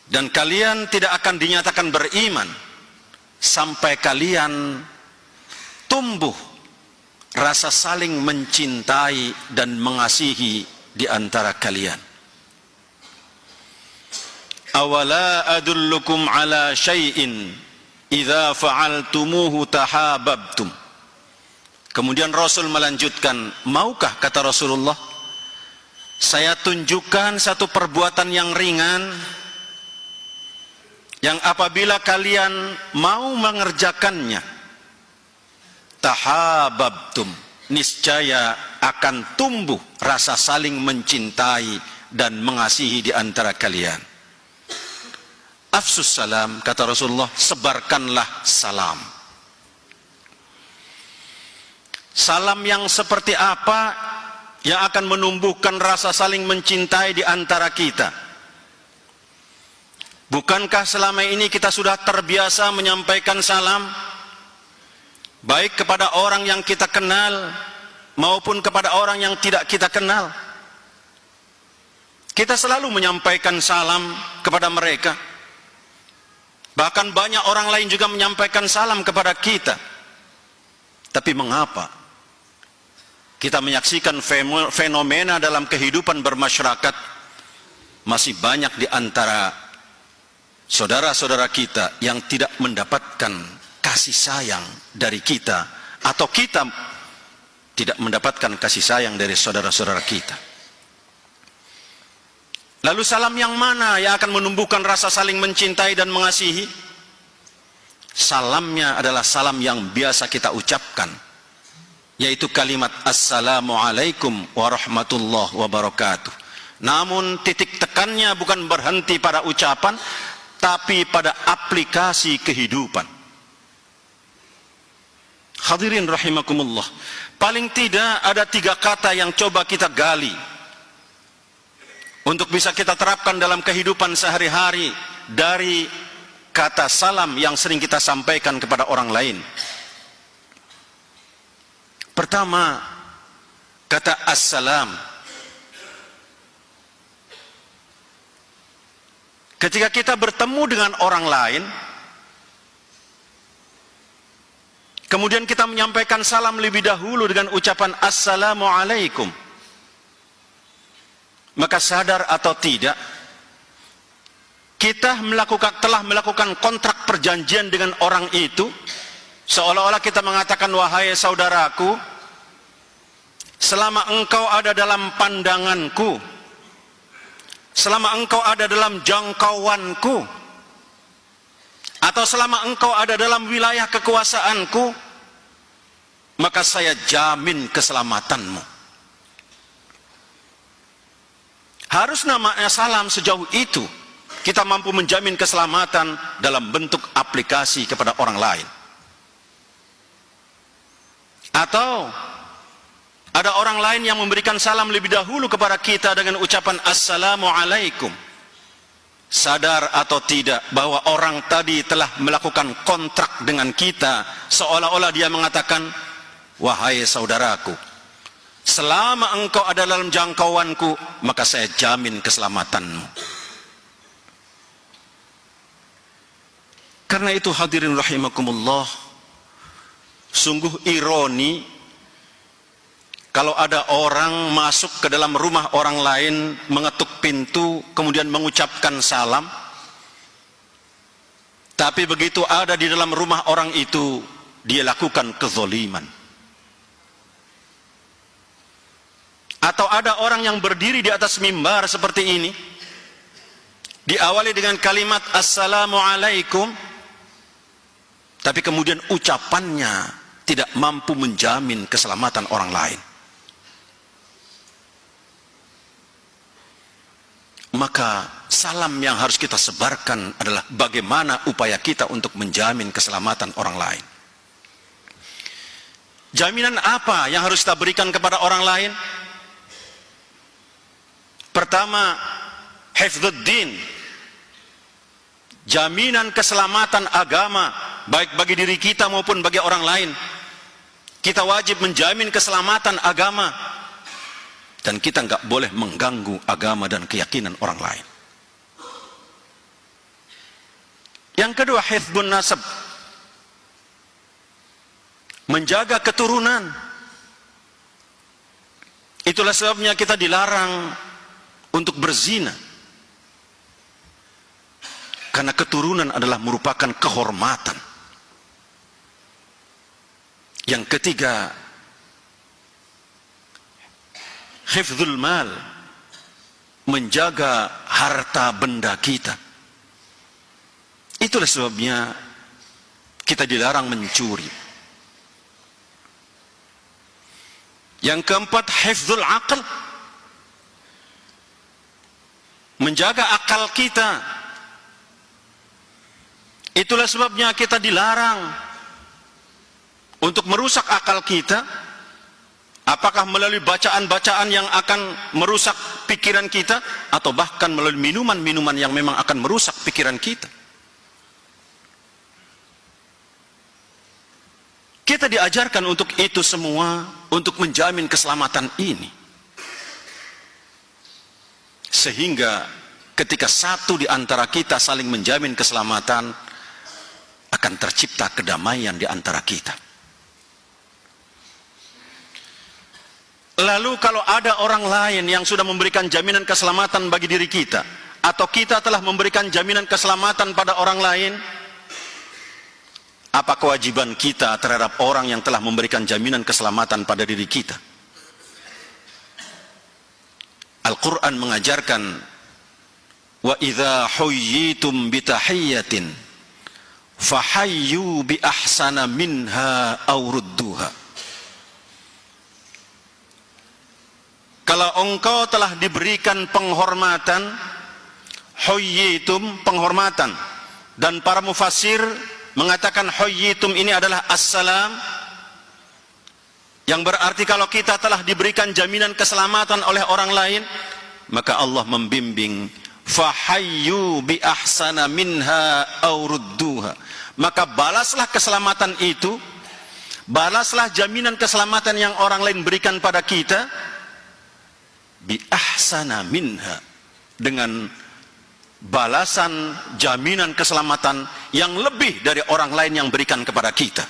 Dan kalian tidak akan dinyatakan beriman sampai kalian tumbuh rasa saling mencintai dan mengasihi di antara kalian. Awala adullukum ala syai'in idza fa'altumuhu tahabbtum. Kemudian Rasul melanjutkan, maukah, kata Rasulullah, saya tunjukkan satu perbuatan yang ringan yang apabila kalian mau mengerjakannya, tahabbtum, niscaya akan tumbuh rasa saling mencintai dan mengasihi di antara kalian. Afsus salam, kata Rasulullah, sebarkanlah salam. Salam yang seperti apa yang akan menumbuhkan rasa saling mencintai di antara kita? Bukankah selama ini kita sudah terbiasa menyampaikan salam, baik kepada orang yang kita kenal maupun kepada orang yang tidak kita kenal? Kita selalu menyampaikan salam kepada mereka. Bahkan banyak orang lain juga menyampaikan salam kepada kita. Tapi mengapa kita menyaksikan fenomena dalam kehidupan bermasyarakat, masih banyak di antara saudara-saudara kita yang tidak mendapatkan kasih sayang dari kita, atau kita tidak mendapatkan kasih sayang dari saudara-saudara kita? Lalu salam yang mana yang akan menumbuhkan rasa saling mencintai dan mengasihi? Salamnya adalah salam yang biasa kita ucapkan, yaitu kalimat Assalamualaikum warahmatullahi wabarakatuh. Namun titik tekannya bukan berhenti pada ucapan, tapi pada aplikasi kehidupan. Hadirin rahimakumullah, paling tidak ada 3 kata yang coba kita gali untuk bisa kita terapkan dalam kehidupan sehari-hari dari kata salam yang sering kita sampaikan kepada orang lain. Pertama, kata assalam. Ketika kita bertemu dengan orang lain, kemudian kita menyampaikan salam lebih dahulu dengan ucapan Assalamualaikum, maka sadar atau tidak, kita telah melakukan kontrak perjanjian dengan orang itu, seolah-olah kita mengatakan, wahai saudaraku, selama engkau ada dalam pandanganku, selama engkau ada dalam jangkauanku, atau selama engkau ada dalam wilayah kekuasaanku, maka saya jamin keselamatanmu. Harus namanya salam sejauh itu kita mampu menjamin keselamatan dalam bentuk aplikasi kepada orang lain. Atau ada orang lain yang memberikan salam lebih dahulu kepada kita dengan ucapan Assalamualaikum. Sadar atau tidak bahwa orang tadi telah melakukan kontrak dengan kita, seolah-olah dia mengatakan, wahai saudaraku, selama engkau ada dalam jangkauanku, maka saya jamin keselamatanmu. Karena itu hadirin rahimakumullah, sungguh ironi kalau ada orang masuk ke dalam rumah orang lain, mengetuk pintu, kemudian mengucapkan salam, tapi begitu ada di dalam rumah orang itu, dia lakukan kezoliman. Atau ada orang yang berdiri di atas mimbar seperti ini, diawali dengan kalimat Assalamualaikum, tapi kemudian ucapannya tidak mampu menjamin keselamatan orang lain. Maka salam yang harus kita sebarkan adalah bagaimana upaya kita untuk menjamin keselamatan orang lain. Jaminan apa yang harus kita berikan kepada orang lain? Pertama, hifdzuddin, jaminan keselamatan agama, baik bagi diri kita maupun bagi orang lain. Kita wajib menjamin keselamatan agama, dan kita nggak boleh mengganggu agama dan keyakinan orang lain. Yang kedua, hifdzun nasab, menjaga keturunan. Itulah sebabnya kita dilarang untuk berzina, karena keturunan adalah merupakan kehormatan. Yang ketiga, hifdzul mal, menjaga harta benda kita. Itulah sebabnya kita dilarang mencuri. Yang keempat, hifdzul aql, menjaga akal kita. Itulah sebabnya kita dilarang untuk merusak akal kita, apakah melalui bacaan-bacaan yang akan merusak pikiran kita, atau bahkan melalui minuman-minuman yang memang akan merusak pikiran kita. Kita diajarkan untuk itu semua, untuk menjamin keselamatan ini. Sehingga ketika satu di antara kita saling menjamin keselamatan, akan tercipta kedamaian di antara kita. Lalu kalau ada orang lain yang sudah memberikan jaminan keselamatan bagi diri kita, atau kita telah memberikan jaminan keselamatan pada orang lain, apa kewajiban kita terhadap orang yang telah memberikan jaminan keselamatan pada diri kita? Al-Quran mengajarkan, wa idza huyyitum bitahiyyatin fahayyu bi ahsana minha aw rudduha. Kalau engkau telah diberikan penghormatan, huyyitum, penghormatan, dan para mufassir mengatakan huyyitum ini adalah assalam, yang berarti kalau kita telah diberikan jaminan keselamatan oleh orang lain, maka Allah membimbing, fahayyu bi ahsana minha aw rudduha, maka balaslah keselamatan itu, balaslah jaminan keselamatan yang orang lain berikan pada kita, bi ahsana minha, dengan balasan jaminan keselamatan yang lebih dari orang lain yang berikan kepada kita.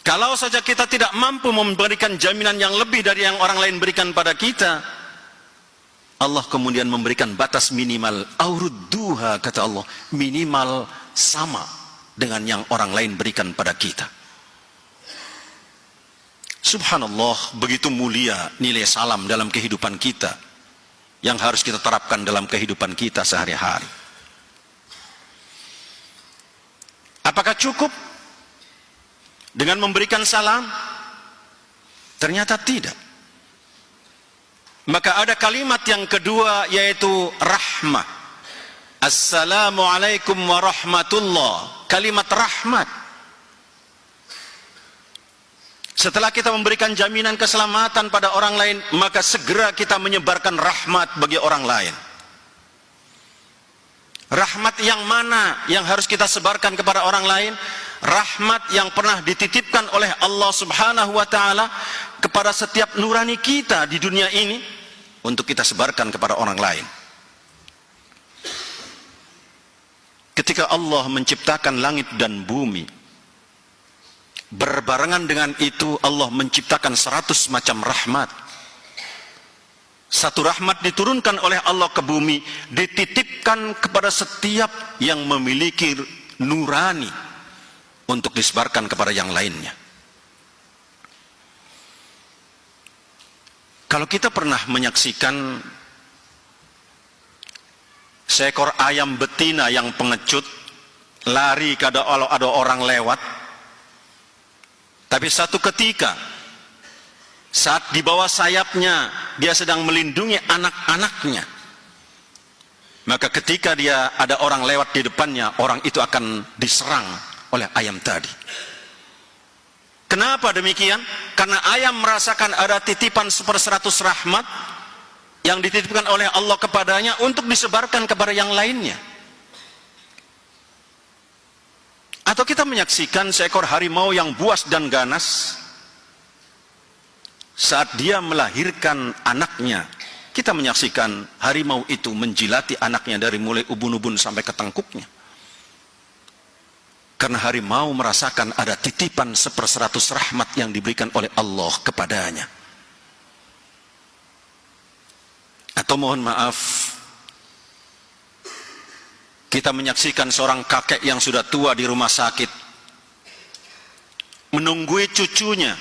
Kalau saja kita tidak mampu memberikan jaminan yang lebih dari yang orang lain berikan pada kita, Allah kemudian memberikan batas minimal, aurudduha, kata Allah, minimal sama dengan yang orang lain berikan pada kita. Subhanallah, begitu mulia nilai salam dalam kehidupan kita, yang harus kita terapkan dalam kehidupan kita sehari-hari. Apakah cukup dengan memberikan salam? Ternyata tidak. Maka ada kalimat yang kedua, yaitu rahmah. Assalamualaikum warahmatullah. Kalimat rahmat. Setelah kita memberikan jaminan keselamatan pada orang lain, maka segera kita menyebarkan rahmat bagi orang lain. Rahmat yang mana yang harus kita sebarkan kepada orang lain? Rahmat yang pernah dititipkan oleh Allah Subhanahu wa ta'ala kepada setiap nurani kita di dunia ini, untuk kita sebarkan kepada orang lain. Ketika Allah menciptakan langit dan bumi, berbarengan dengan itu Allah menciptakan 100 macam rahmat. Satu rahmat diturunkan oleh Allah ke bumi, dititipkan kepada setiap yang memiliki nurani untuk disebarkan kepada yang lainnya. Kalau kita pernah menyaksikan seekor ayam betina yang pengecut, lari kalau ada orang lewat, tapi satu ketika saat di bawah sayapnya dia sedang melindungi anak-anaknya, maka ketika dia ada orang lewat di depannya, orang itu akan diserang oleh ayam tadi. Kenapa demikian? Karena ayam merasakan ada titipan 100 rahmat yang dititipkan oleh Allah kepadanya untuk disebarkan kepada yang lainnya. Atau kita menyaksikan seekor harimau yang buas dan ganas, saat dia melahirkan anaknya, kita menyaksikan harimau itu menjilati anaknya dari mulai ubun-ubun sampai ke tengkuknya. Karena harimau merasakan ada titipan 1/100 rahmat yang diberikan oleh Allah kepadanya. Atau mohon maaf, kita menyaksikan seorang kakek yang sudah tua di rumah sakit, menunggui cucunya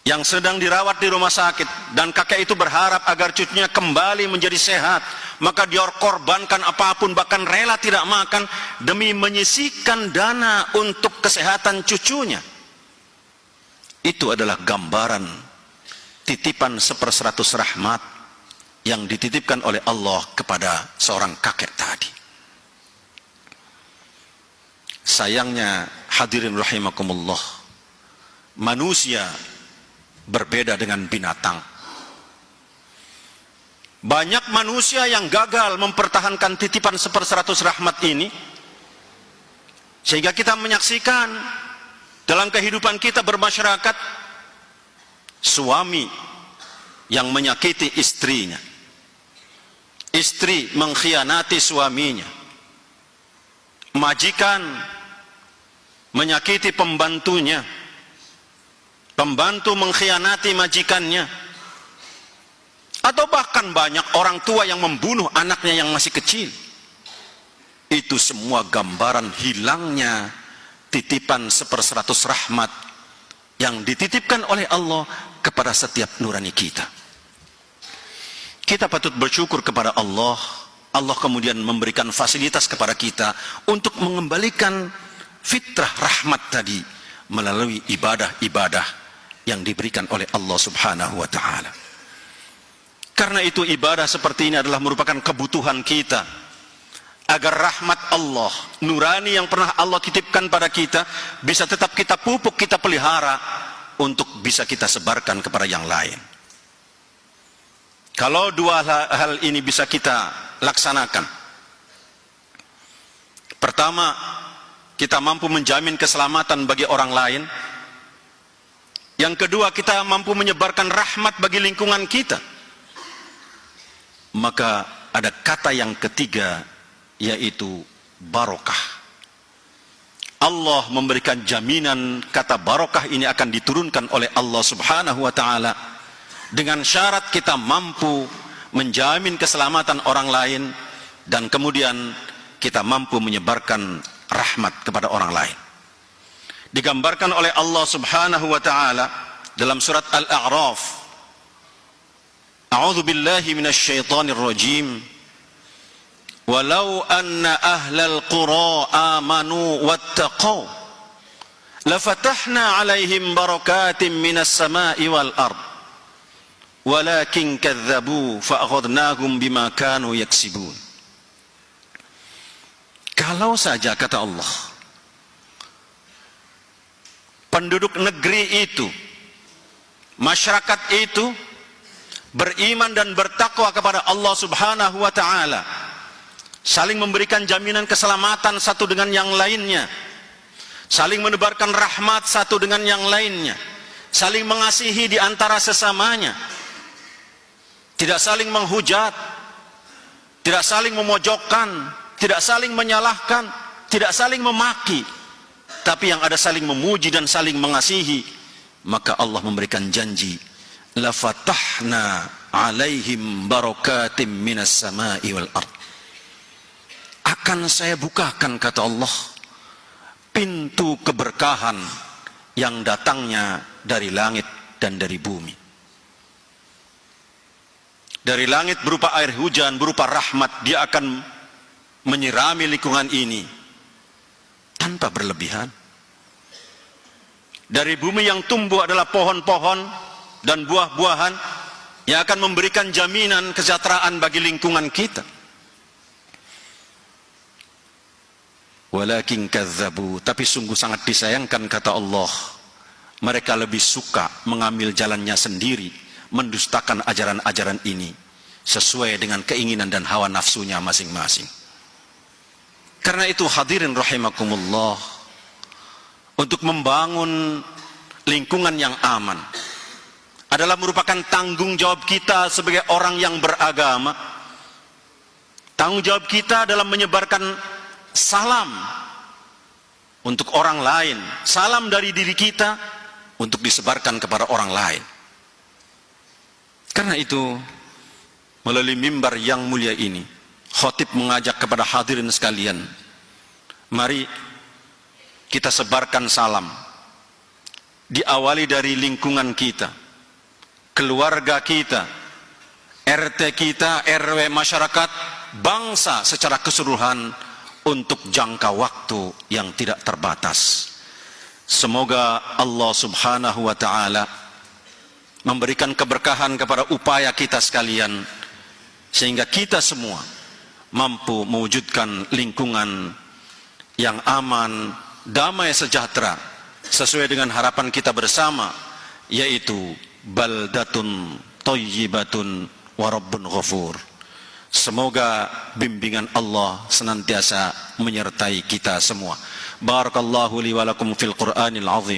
yang sedang dirawat di rumah sakit, dan kakek itu berharap agar cucunya kembali menjadi sehat, maka dia korbankan apapun, bahkan rela tidak makan demi menyisihkan dana untuk kesehatan cucunya. Itu adalah gambaran titipan 1/100 rahmat yang dititipkan oleh Allah kepada seorang kakek tadi. Sayangnya hadirin rahimakumullah, manusia berbeda dengan binatang. Banyak manusia yang gagal mempertahankan titipan 1/100 rahmat ini, sehingga kita menyaksikan dalam kehidupan kita bermasyarakat, suami yang menyakiti istrinya, istri mengkhianati suaminya, majikan menyakiti pembantunya, pembantu mengkhianati majikannya, atau bahkan banyak orang tua yang membunuh anaknya yang masih kecil. Itu semua gambaran hilangnya titipan 1/100 rahmat yang dititipkan oleh Allah kepada setiap nurani kita. Kita patut bersyukur kepada Allah. Allah kemudian memberikan fasilitas kepada kita untuk mengembalikan fitrah rahmat tadi melalui ibadah-ibadah yang diberikan oleh Allah Subhanahu wa ta'ala. Karena itu ibadah seperti ini adalah merupakan kebutuhan kita, agar rahmat Allah, nurani yang pernah Allah titipkan pada kita, bisa tetap kita pupuk, kita pelihara, untuk bisa kita sebarkan kepada yang lain. Kalau dua hal ini bisa kita laksanakan, pertama, kita mampu menjamin keselamatan bagi orang lain. Yang kedua, kita mampu menyebarkan rahmat bagi lingkungan kita. Maka ada kata yang ketiga, yaitu barokah. Allah memberikan jaminan kata barokah ini akan diturunkan oleh Allah Subhanahu wa ta'ala, dengan syarat kita mampu menjamin keselamatan orang lain, dan kemudian kita mampu menyebarkan rahmat kepada orang lain. Digambarkan oleh Allah Subhanahu wa ta'ala dalam surat Al-A'raf, A'udzu billahi minasy syaithanir rajim, walau anna ahlal qura amanu wattaqau lafatahna 'alaihim barakatin minas sama'i wal ard walakin kadzdzabu fa'akhadnahum bima kanu yaksibun. Kalau saja, kata Allah, penduduk negeri itu, masyarakat itu beriman dan bertakwa kepada Allah Subhanahu wa ta'ala, saling memberikan jaminan keselamatan satu dengan yang lainnya, saling menebarkan rahmat satu dengan yang lainnya, saling mengasihi di antara sesamanya, tidak saling menghujat, tidak saling memojokkan, tidak saling menyalahkan, tidak saling memaki, tapi yang ada saling memuji dan saling mengasihi, maka Allah memberikan janji, la fatahna 'alaihim barakatim minas sama'i wal ard. Akan saya bukakan, kata Allah, pintu keberkahan yang datangnya dari langit dan dari bumi. Dari langit berupa air hujan, berupa rahmat, dia akan menyirami lingkungan ini tanpa berlebihan. Dari bumi yang tumbuh adalah pohon-pohon dan buah-buahan yang akan memberikan jaminan kesejahteraan bagi lingkungan kita. Walakin kadzdzabu, tapi sungguh sangat disayangkan, kata Allah, mereka lebih suka mengambil jalannya sendiri, mendustakan ajaran-ajaran ini sesuai dengan keinginan dan hawa nafsunya masing-masing. Karena itu hadirin rahimakumullah, untuk membangun lingkungan yang aman, adalah merupakan tanggung jawab kita sebagai orang yang beragama. Tanggung jawab kita dalam menyebarkan salam untuk orang lain, salam dari diri kita untuk disebarkan kepada orang lain. Karena itu, melalui mimbar yang mulia ini, khatib mengajak kepada hadirin sekalian, mari kita sebarkan salam. Diawali dari lingkungan kita, keluarga kita, RT kita, RW masyarakat, bangsa secara keseluruhan untuk jangka waktu yang tidak terbatas. Semoga Allah Subhanahu wa ta'ala memberikan keberkahan kepada upaya kita sekalian, sehingga kita semua mampu mewujudkan lingkungan yang aman, damai, sejahtera, sesuai dengan harapan kita bersama, yaitu baldatun thayyibatun wa rabbun ghafur. Semoga bimbingan Allah senantiasa menyertai kita semua. Barakallahu li wa lakum fil Qur'anil azim.